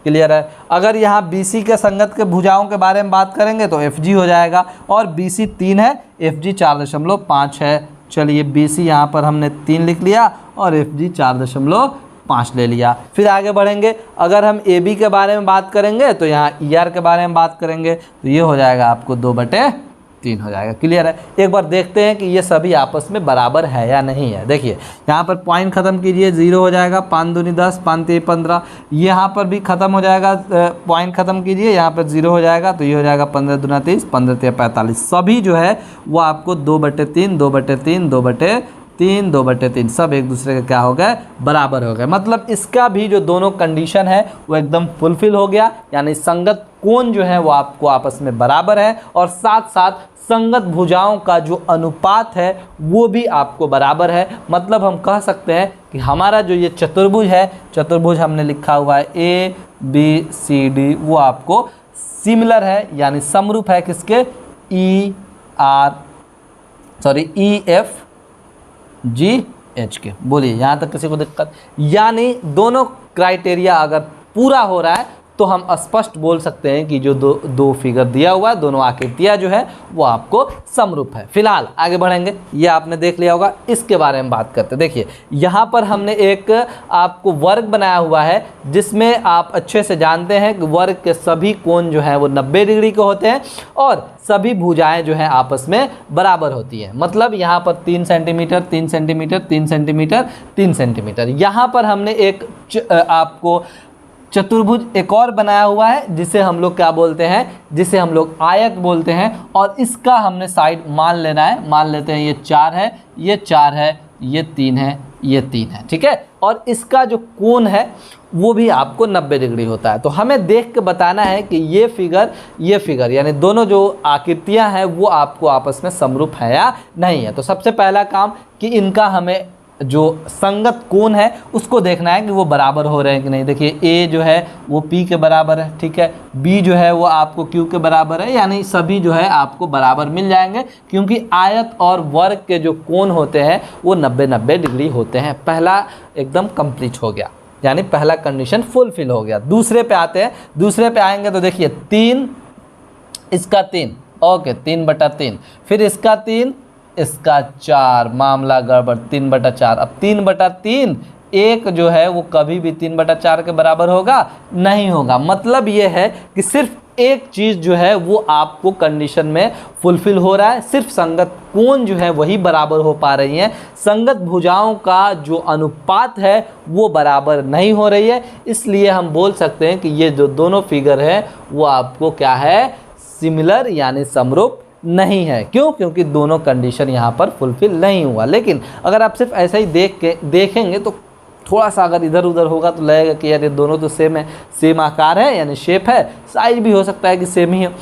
क्लियर है। अगर यहाँ BC के संगत के भुजाओं के बारे में बात करेंगे तो FG हो जाएगा, और BC 3 है, FG 4.5 है। चलिए, BC यहाँ पर हमने 3 लिख लिया, और FG 4.5 5 ले लिया। फिर आगे बढ़ेंगे, अगर हम ए बी के बारे में बात करेंगे तो यहाँ ई आर के बारे में बात करेंगे तो ये हो जाएगा आपको 2/3 हो जाएगा। क्लियर है। एक बार देखते हैं कि ये सभी आपस में बराबर है या नहीं है। देखिए यहाँ पर पॉइंट ख़त्म कीजिए, 0 हो जाएगा, 5 दूनी 10, 5 3 15। यहाँ पर भी ख़त्म हो जाएगा, पॉइंट ख़त्म कीजिए, यहाँ पर 0 हो जाएगा तो ये हो जाएगा 15 दूना 30, 15 3 45। सभी जो है वो आपको 2/3, 2/3, 2/3, 2/3 सब एक दूसरे के क्या हो गए, बराबर हो गए। मतलब इसका भी जो दोनों कंडीशन है वो एकदम फुलफिल हो गया, यानी संगत कोण जो है वो आपको आपस में बराबर है और साथ साथ संगत भुजाओं का जो अनुपात है वो भी आपको बराबर है। मतलब हम कह सकते हैं कि हमारा जो ये चतुर्भुज है, चतुर्भुज हमने लिखा हुआ है ABCD, वो आपको सिमिलर है यानी समरूप है किसके, EFGH के। बोलिए यहाँ तक किसी को दिक्कत? यानी दोनों क्राइटेरिया अगर पूरा हो रहा है तो हम स्पष्ट बोल सकते हैं कि जो दो फिगर दिया हुआ है, दोनों आकृतियाँ जो है वो आपको समरूप है। फिलहाल आगे बढ़ेंगे, ये आपने देख लिया होगा, इसके बारे में बात करते हैं। देखिए यहाँ पर हमने एक आपको वर्ग बनाया हुआ है जिसमें आप अच्छे से जानते हैं कि वर्ग के सभी कोण जो है वो 90 डिग्री के होते हैं और सभी भुजाएं जो हैं आपस में बराबर होती हैं। मतलब यहाँ पर 3 सेंटीमीटर, 3 सेंटीमीटर, 3 सेंटीमीटर, 3 सेंटीमीटर। यहाँ पर हमने एक आपको चतुर्भुज एक और बनाया हुआ है जिसे हम लोग क्या बोलते हैं, जिसे हम लोग आयत बोलते हैं और इसका हमने साइड मान लेना है। मान लेते हैं ये 4 है, ये 4 है, ये 3 है, ये 3 है, ठीक है। और इसका जो कोण है वो भी आपको 90 डिग्री होता है। तो हमें देख के बताना है कि ये फिगर यानी दोनों जो आकृतियां हैं वो आपको आपस में समरूप है या नहीं है। तो सबसे पहला काम कि इनका हमें जो संगत कोण है उसको देखना है कि वो बराबर हो रहे हैं कि नहीं। देखिए ए जो है वो पी के बराबर है, ठीक है, बी जो है वो आपको क्यू के बराबर है, यानी सभी जो है आपको बराबर मिल जाएंगे क्योंकि आयत और वर्ग के जो कोण होते हैं वो 90-90 डिग्री होते हैं। पहला एकदम कंप्लीट हो गया, यानी पहला कंडीशन फुलफिल हो गया। दूसरे पे आते हैं, दूसरे पे आएंगे तो देखिए 3, इसका 3, ओके 3/3, फिर इसका 3, इसका 4, मामला गड़बड़, 3/4। अब 3/3 एक जो है वो कभी भी 3/4 के बराबर होगा नहीं होगा। मतलब ये है कि सिर्फ एक चीज़ जो है वो आपको कंडीशन में फुलफिल हो रहा है, सिर्फ संगत कोण जो है वही बराबर हो पा रही हैं, संगत भुजाओं का जो अनुपात है वो बराबर नहीं हो रही है। इसलिए हम बोल सकते हैं कि ये जो दोनों फिगर है वो आपको क्या है, सिमिलर यानी समरूप नहीं है। क्यों? क्योंकि दोनों कंडीशन यहाँ पर फुलफिल नहीं हुआ। लेकिन अगर आप सिर्फ ऐसा ही देखेंगे तो थोड़ा सा अगर इधर उधर होगा तो लगेगा कि यार ये दोनों तो सेम है, सेम आकार है यानी शेप है, साइज भी हो सकता है कि सेम ही है,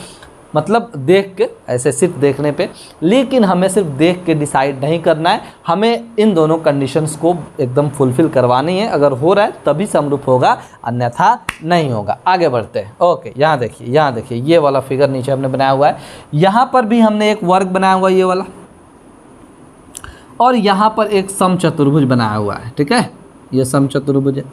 मतलब देख के ऐसे सिर्फ देखने पे। लेकिन हमें सिर्फ देख के डिसाइड नहीं करना है, हमें इन दोनों कंडीशंस को एकदम फुलफिल करवानी है। अगर हो रहा है तभी समरूप होगा, अन्यथा नहीं होगा। आगे बढ़ते हैं। ओके, यहाँ देखिए ये वाला फिगर नीचे हमने बनाया हुआ है। यहाँ पर भी हमने एक वर्ग बनाया हुआ है ये वाला, और यहाँ पर एक समचतुर्भुज बनाया हुआ है, ठीक है, ये समचतुर्भुज है।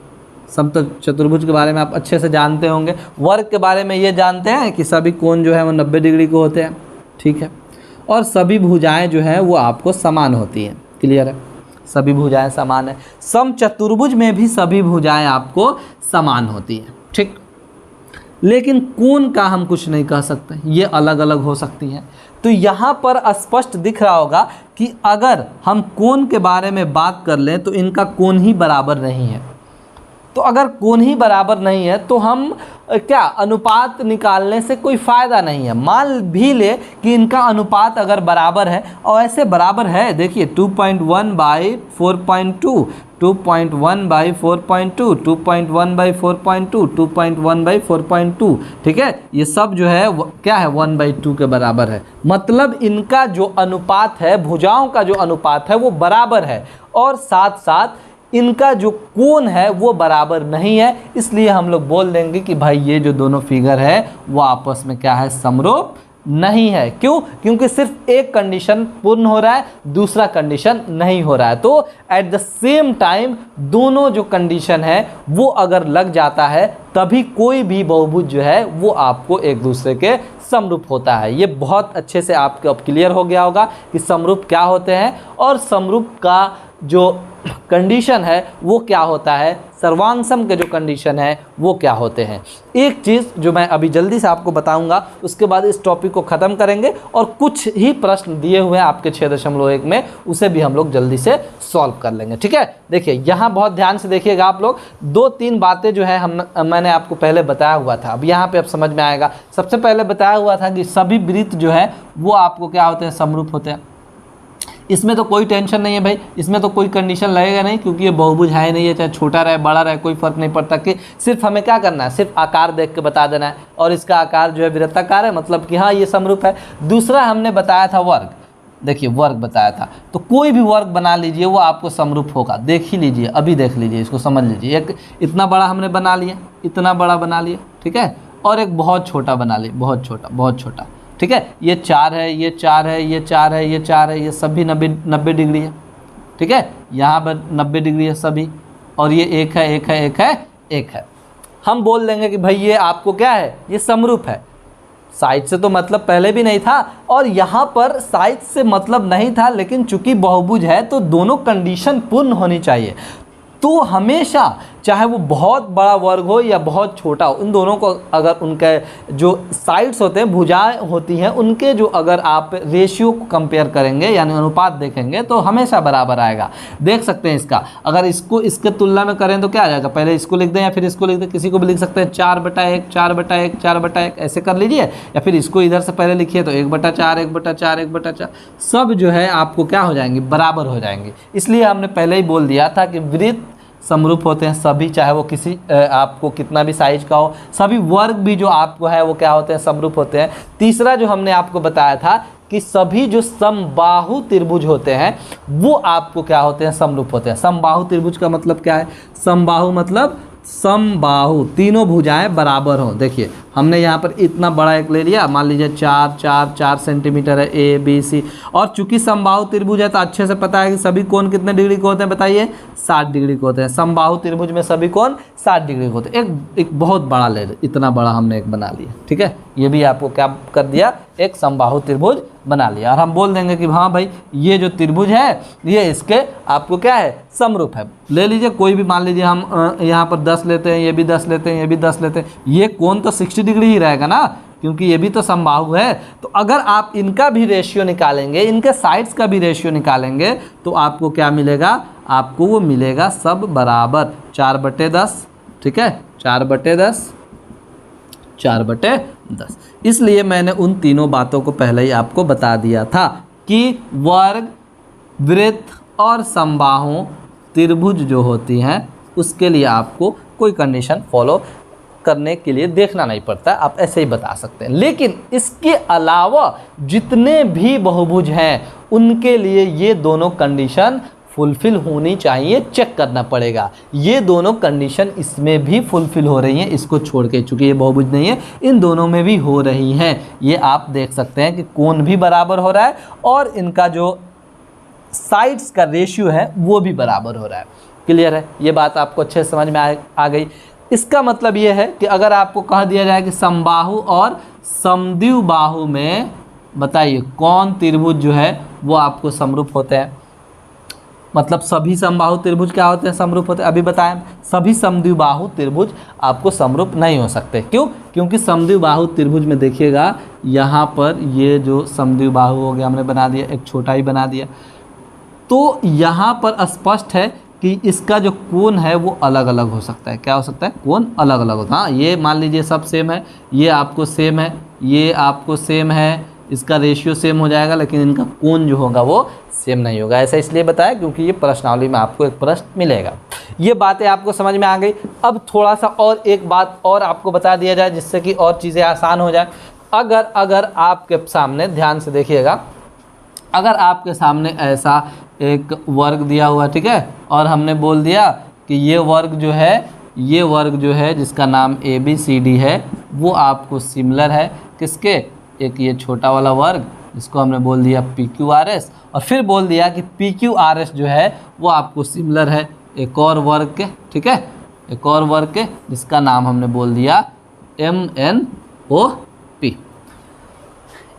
समचतुर्भुज के बारे में आप अच्छे से जानते होंगे। वर्ग के बारे में ये जानते हैं कि सभी कोण जो है वो 90 डिग्री के होते हैं, ठीक है, और सभी भुजाएं जो हैं वो आपको समान होती हैं। क्लियर है, सभी भुजाएं समान है। समचतुर्भुज में भी सभी भुजाएं आपको समान होती हैं, ठीक। लेकिन कोण का हम कुछ नहीं कह सकते, ये अलग अलग हो सकती हैं। तो यहाँ पर स्पष्ट दिख रहा होगा कि अगर हम कोण के बारे में बात कर लें तो इनका कोण ही बराबर नहीं है। तो अगर कोण ही बराबर नहीं है तो हम क्या अनुपात निकालने से कोई फ़ायदा नहीं है। मान भी ले कि इनका अनुपात अगर बराबर है, और ऐसे बराबर है, देखिए 2.1/4.2, 2.1/4.2, 2.1/4.2, 2.1/4.2, ठीक है, ये सब जो है क्या है 1/2 के बराबर है। मतलब इनका जो अनुपात है, भुजाओं का जो अनुपात है वो बराबर है, और साथ साथ इनका जो कोण है वो बराबर नहीं है। इसलिए हम लोग बोल देंगे कि भाई ये जो दोनों फिगर है वो आपस में क्या है, समरूप नहीं है। क्यों? क्योंकि सिर्फ एक कंडीशन पूर्ण हो रहा है, दूसरा कंडीशन नहीं हो रहा है। तो एट द सेम टाइम दोनों जो कंडीशन है वो अगर लग जाता है तभी कोई भी बहुभुज जो है वो आपको एक दूसरे के समरूप होता है। ये बहुत अच्छे से आपको अब क्लियर हो गया होगा कि समरूप क्या होते हैं, और समरूप का जो कंडीशन है वो क्या होता है, सर्वांग के जो कंडीशन है वो क्या होते हैं। एक चीज़ जो मैं अभी जल्दी से आपको बताऊंगा, उसके बाद इस टॉपिक को ख़त्म करेंगे और कुछ ही प्रश्न दिए हुए हैं आपके 6.1 में, उसे भी हम लोग जल्दी से सॉल्व कर लेंगे। ठीक है, देखिए यहाँ बहुत ध्यान से देखिएगा आप लोग, 2-3 बातें जो है मैंने आपको पहले बताया हुआ था, अब यहाँ पर अब समझ में आएगा। सबसे पहले बताया हुआ था कि सभी वृत्त जो है वो आपको क्या होते हैं, समरूप होते हैं। इसमें तो कोई टेंशन नहीं है भाई, इसमें तो कोई कंडीशन लगेगा नहीं, क्योंकि ये बहुभुज है नहीं है, चाहे छोटा रहे बड़ा रहे कोई फर्क नहीं पड़ता। कि सिर्फ हमें क्या करना है, सिर्फ आकार देख के बता देना है, और इसका आकार जो है वृत्ताकार है, मतलब कि हाँ ये समरूप है। दूसरा हमने बताया था वर्ग, देखिए वर्ग बताया था, तो कोई भी वर्ग बना लीजिए वो आपको समरूप होगा। देख ही लीजिए, अभी देख लीजिए, इसको समझ लीजिए। एक इतना बड़ा हमने बना लिया, इतना बड़ा बना लिया, ठीक है, और एक बहुत छोटा बना लिया, बहुत छोटा, बहुत छोटा, ठीक है। ये 4 है, ये 4 है, ये 4 है, ये 4 है, ये सभी 90 डिग्री है, ठीक है। यहाँ पर 90 डिग्री है सभी, और ये 1 है, 1 है, 1 है, 1 है। हम बोल देंगे कि भाई ये आपको क्या है, ये समरूप है। साइड से तो मतलब पहले भी नहीं था, और यहाँ पर साइड से मतलब नहीं था, लेकिन चूंकि बहुभुज है तो दोनों कंडीशन पूर्ण होनी चाहिए। तो हमेशा चाहे वो बहुत बड़ा वर्ग हो या बहुत छोटा हो, इन दोनों को अगर उनके जो साइड्स होते हैं, भुजाएं होती हैं, उनके जो अगर आप रेशियो को कंपेयर करेंगे यानी अनुपात देखेंगे तो हमेशा बराबर आएगा। देख सकते हैं इसका, अगर इसको इसके तुलना में करें तो क्या आ जाएगा, पहले इसको लिख दें या फिर इसको लिख दें, किसी को भी लिख सकते हैं। 4/1, 4/1, 4/1 ऐसे कर लीजिए, या फिर इसको इधर से पहले लिखिए तो 1/4, 1/4, 1/4, सब जो है आपको क्या हो जाएंगे, बराबर हो जाएंगे। इसलिए हमने पहले ही बोल दिया था कि वृत्त समरूप होते हैं सभी, चाहे वो किसी आपको कितना भी साइज का हो। सभी वर्ग भी जो आपको है वो क्या होते हैं, समरूप होते हैं। तीसरा जो हमने आपको बताया था कि सभी जो समबाहु त्रिभुज होते हैं वो आपको क्या होते हैं, समरूप होते हैं। समबाहु त्रिभुज का मतलब क्या है, समबाहु मतलब समबाहु, तीनों भुजाएं बराबर हों। देखिए हमने यहाँ पर इतना बड़ा एक ले लिया, मान लीजिए 4 सेंटीमीटर है, A B C, और चूंकि समबाहु त्रिभुज है तो अच्छे से पता है कि सभी कोण कितने डिग्री के होते हैं, बताइए 60 डिग्री के होते हैं। समबाहु त्रिभुज में सभी कोण 60 डिग्री के होते हैं। एक बहुत बड़ा ले, इतना बड़ा हमने एक बना लिया, ठीक है। ये भी आपको क्या कर दिया, एक समबाहु त्रिभुज बना लिया। और हम बोल देंगे कि हाँ भाई ये जो त्रिभुज है ये इसके आपको क्या है, समरूप है। ले लीजिए कोई भी, मान लीजिए हम यहाँ पर 10 लेते हैं, ये भी 10 लेते हैं, ये भी 10 लेते हैं, ये कोण तो 60 डिग्री ही रहेगा ना, क्योंकि ये भी तो समबाहु है। तो अगर आप इनका भी रेशियो निकालेंगे, इनके साइड्स का भी रेशियो निकालेंगे, तो आपको क्या मिलेगा, आपको वो मिलेगा सब बराबर 4/10, ठीक है, 4/10, 4/10। इसलिए मैंने उन तीनों बातों को पहले ही आपको बता दिया था कि वर्ग, वृत्त और समबाहु त्रिभुज जो होती हैं उसके लिए आपको कोई कंडीशन फॉलो करने के लिए देखना नहीं पड़ता, आप ऐसे ही बता सकते हैं। लेकिन इसके अलावा जितने भी बहुभुज हैं उनके लिए ये दोनों कंडीशन फुलफिल होनी चाहिए, चेक करना पड़ेगा ये दोनों कंडीशन इसमें भी फुलफिल हो रही हैं, इसको छोड़ के, चूँकि ये बहुभुज नहीं है, इन दोनों में भी हो रही हैं। ये आप देख सकते हैं कि कोण भी बराबर हो रहा है और इनका जो साइड्स का रेशियो है वो भी बराबर हो रहा है। क्लियर है, ये बात आपको अच्छे से समझ में आ गई। इसका मतलब ये है कि अगर आपको कह दिया जाए कि समबाहु और समद्विबाहु में बताइए कौन त्रिभुज जो है वो आपको समरूप होते हैं, मतलब सभी समबाहु त्रिभुज क्या होते हैं, समरूप होते हैं। अभी बताएं, सभी समद्विबाहु त्रिभुज आपको समरूप नहीं हो सकते। क्यों? क्योंकि समद्विबाहु त्रिभुज में देखिएगा यहाँ पर ये जो समद्विबाहु हो गया हमने बना दिया, एक छोटा ही बना दिया, तो यहाँ पर स्पष्ट है कि इसका जो कोण है वो अलग अलग हो सकता है। क्या हो सकता है? कोण अलग अलग होता है। हाँ, ये मान लीजिए सब सेम है, ये आपको सेम है, ये आपको सेम है, इसका रेशियो सेम हो जाएगा, लेकिन इनका कोण जो होगा वो सेम नहीं होगा। ऐसा इसलिए बताया क्योंकि ये प्रश्नावली में आपको एक प्रश्न मिलेगा। ये बातें आपको समझ में आ गई। अब थोड़ा सा और एक बात और आपको बता दिया जाए जिससे कि और चीज़ें आसान हो जाए। अगर आपके सामने ध्यान से देखिएगा, अगर आपके सामने ऐसा एक वर्ग दिया हुआ, ठीक है, और हमने बोल दिया कि ये वर्ग जो है जिसका नाम ABCD है वो आपको सिमिलर है किसके, एक ये छोटा वाला वर्ग इसको हमने बोल दिया PQRS, और फिर बोल दिया कि PQRS जो है वो आपको सिमिलर है एक और वर्ग के, ठीक है, एक और वर्ग के जिसका नाम हमने बोल दिया MNOP।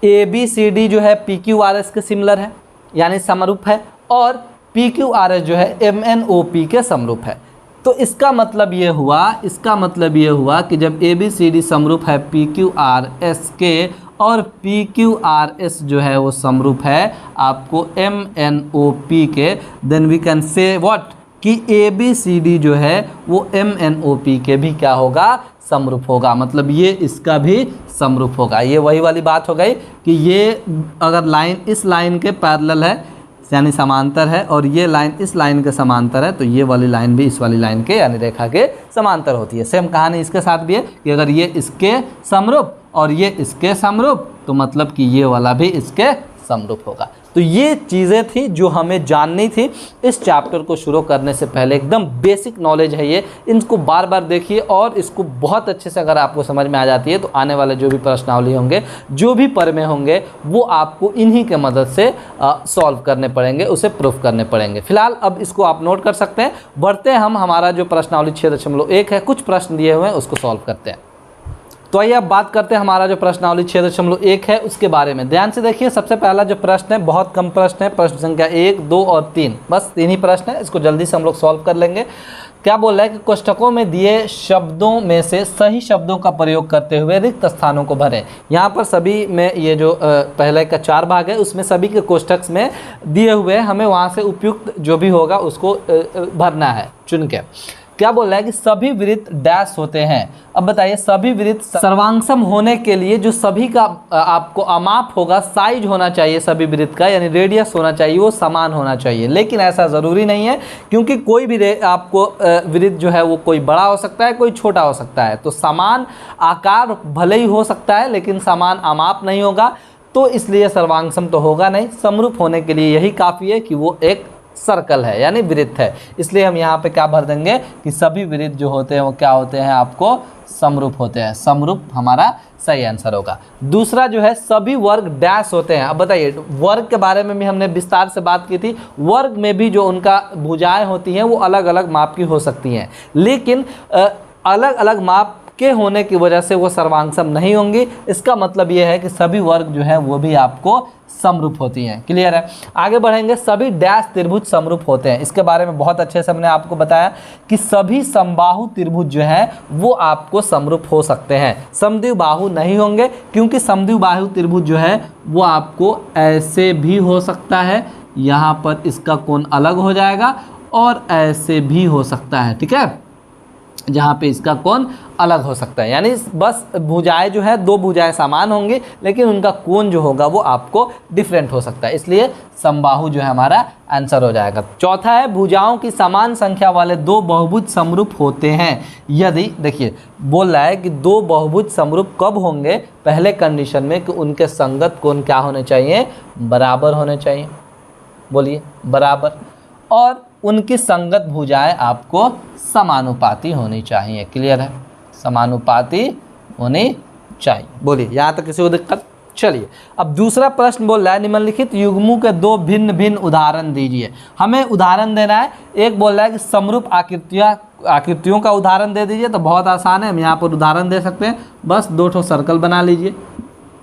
ABCD जो है PQRS के सिमिलर है यानी समरूप है, और PQRS जो है MNOP के समरूप है। तो इसका मतलब ये हुआ कि जब ABCD समरूप है PQRS के और PQRS जो है वो समरूप है आपको MNOP के, then we can say what कि ABCD जो है वो MNOP के भी क्या होगा, समरूप होगा। मतलब ये इसका भी समरूप होगा। ये वही वाली बात हो गई कि ये अगर लाइन इस लाइन के पैरेलल है यानी समांतर है और ये लाइन इस लाइन के समांतर है, तो ये वाली लाइन भी इस वाली लाइन के यानी रेखा के समांतर होती है। सेम कहानी इसके साथ भी है कि अगर ये इसके समरूप और ये इसके समरूप, तो मतलब कि ये वाला भी इसके समरूप होगा। तो ये चीज़ें थी जो हमें जाननी थी इस चैप्टर को शुरू करने से पहले। एकदम बेसिक नॉलेज है ये, इनको बार बार देखिए और इसको बहुत अच्छे से अगर आपको समझ में आ जाती है तो आने वाले जो भी प्रश्नावली होंगे, जो भी परमें होंगे, वो आपको इन्हीं के मदद से सॉल्व करने पड़ेंगे, उसे प्रूफ करने पड़ेंगे। फिलहाल अब इसको आप नोट कर सकते हैं। बढ़ते हैं हम, हमारा जो प्रश्नावली 6.1 है, कुछ प्रश्न दिए हुए हैं उसको सॉल्व करते हैं। तो आइए अब बात करते हैं हमारा जो प्रश्नावली 6.1 है उसके बारे में। ध्यान से देखिए, सबसे पहला जो प्रश्न है, बहुत कम प्रश्न है, प्रश्न संख्या 1, 2 और 3, बस 3 ही प्रश्न है। इसको जल्दी से हम लोग सॉल्व कर लेंगे। क्या बोल रहा है कि कोष्ठकों में दिए शब्दों में से सही शब्दों का प्रयोग करते हुए रिक्त स्थानों को भरें। यहाँ पर सभी में ये जो पहले का 4 भाग है उसमें सभी के कोष्ठक में दिए हुए हमें वहाँ से उपयुक्त जो भी होगा उसको भरना है चुन के। क्या बोल रहा है कि सभी वृत्त डैश होते हैं। अब बताइए, सभी वृत्त सर्वांगसम होने के लिए जो सभी का आपको अमाप होगा, साइज होना चाहिए सभी वृत्त का, यानी रेडियस होना चाहिए, वो समान होना चाहिए। लेकिन ऐसा ज़रूरी नहीं है, क्योंकि कोई भी आपको वृत्त जो है वो कोई बड़ा हो सकता है, कोई छोटा हो सकता है। तो समान आकार भले ही हो सकता है लेकिन समान अमाप नहीं होगा, तो इसलिए सर्वांगसम तो होगा नहीं। समरूप होने के लिए यही काफ़ी है कि वो एक सर्कल है यानी वृत्त है। इसलिए हम यहाँ पे क्या भर देंगे कि सभी वृत्त जो होते हैं वो क्या होते हैं, आपको समरूप होते हैं। समरूप हमारा सही आंसर होगा। दूसरा जो है, सभी वर्ग डैश होते हैं। अब बताइए, वर्ग के बारे में भी हमने विस्तार से बात की थी। वर्ग में भी जो उनका भुजाएं होती हैं वो अलग अलग माप की हो सकती हैं, लेकिन अलग अलग माप के होने की वजह से वो सर्वांगसम नहीं होंगी। इसका मतलब ये है कि सभी वर्ग जो है वो भी आपको समरूप होती हैं। क्लियर है? आगे बढ़ेंगे। सभी डैश त्रिभुज समरूप होते हैं। इसके बारे में बहुत अच्छे से हमने आपको बताया कि सभी समबाहु त्रिभुज जो है वो आपको समरूप हो सकते हैं, समद्विबाहु नहीं होंगे, क्योंकि समद्विबाहु त्रिभुज जो है वो आपको ऐसे भी हो सकता है, यहाँ पर इसका कोण अलग हो जाएगा, और ऐसे भी हो सकता है। ठीक है, जहाँ पे इसका कोण अलग हो सकता है, यानी बस भुजाएं जो है, 2 भुजाएं समान होंगी लेकिन उनका कोण जो होगा वो आपको डिफरेंट हो सकता है। इसलिए समबाहु जो है हमारा आंसर हो जाएगा। चौथा है, भुजाओं की समान संख्या वाले 2 बहुभुज समरूप होते हैं यदि, देखिए बोल रहा है कि 2 बहुभुज समरूप कब होंगे, पहले कंडीशन में कि उनके संगत कोण क्या होने चाहिए, बराबर होने चाहिए। बोलिए, बराबर, और उनकी संगत भुजाएं आपको समानुपाती होनी चाहिए। क्लियर है? समानुपाती होनी चाहिए। बोलिए, यहाँ तक किसी को दिक्कत? चलिए, अब दूसरा प्रश्न बोल रहा है, निम्नलिखित युग्मों के 2 भिन्न भिन्न उदाहरण दीजिए। हमें उदाहरण देना है। एक बोल रहा है कि समरूप आकृतियों का उदाहरण दे दीजिए। तो बहुत आसान है, हम यहाँ पर उदाहरण दे सकते हैं। बस 2 ठो सर्कल बना लीजिए,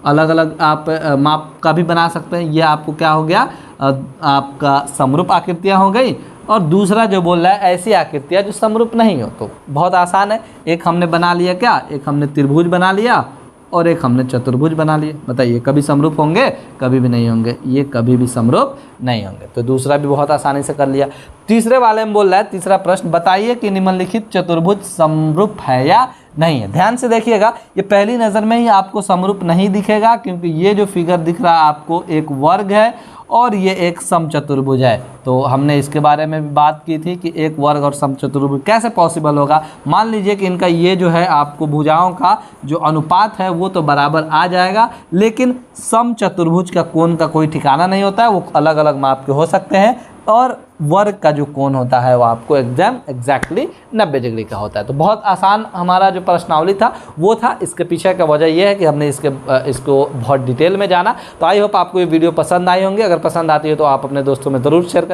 अलग अलग आप माप का भी बना सकते हैं। ये आपको क्या हो गया, आपका समरूप आकृतियाँ हो गई। और दूसरा जो बोल रहा है ऐसी आकृतियाँ जो समरूप नहीं हो, तो बहुत आसान है। एक हमने बना लिया क्या, एक हमने त्रिभुज बना लिया और एक हमने चतुर्भुज बना लिया। बताइए, कभी समरूप होंगे? कभी भी नहीं होंगे, ये कभी भी समरूप नहीं होंगे। तो दूसरा भी बहुत आसानी से कर लिया। तीसरे वाले में बोल रहा है, तीसरा प्रश्न, बताइए कि निम्नलिखित चतुर्भुज समरूप है या नहीं है। ध्यान से देखिएगा, ये पहली नज़र में ही आपको समरूप नहीं दिखेगा, क्योंकि ये जो फिगर दिख रहा है आपको एक वर्ग है और ये एक समचतुर्भुज है। तो हमने इसके बारे में भी बात की थी कि एक वर्ग और समचतुर्भुज कैसे पॉसिबल होगा। मान लीजिए कि इनका ये जो है आपको भुजाओं का जो अनुपात है वो तो बराबर आ जाएगा, लेकिन समचतुर्भुज का कोण का कोई ठिकाना नहीं होता है, वो अलग अलग माप के हो सकते हैं। और वर्ग का जो कोण होता है वो आपको एग्जैक्टली 90 डिग्री का होता है। तो बहुत आसान हमारा जो प्रश्नावली था वो था। इसके पीछे का वजह यह है कि हमने इसको बहुत डिटेल में जाना। तो आई होप आपको ये वीडियो पसंद आई होंगी। अगर पसंद आती है तो आप अपने दोस्तों में ज़रूर शेयर करें।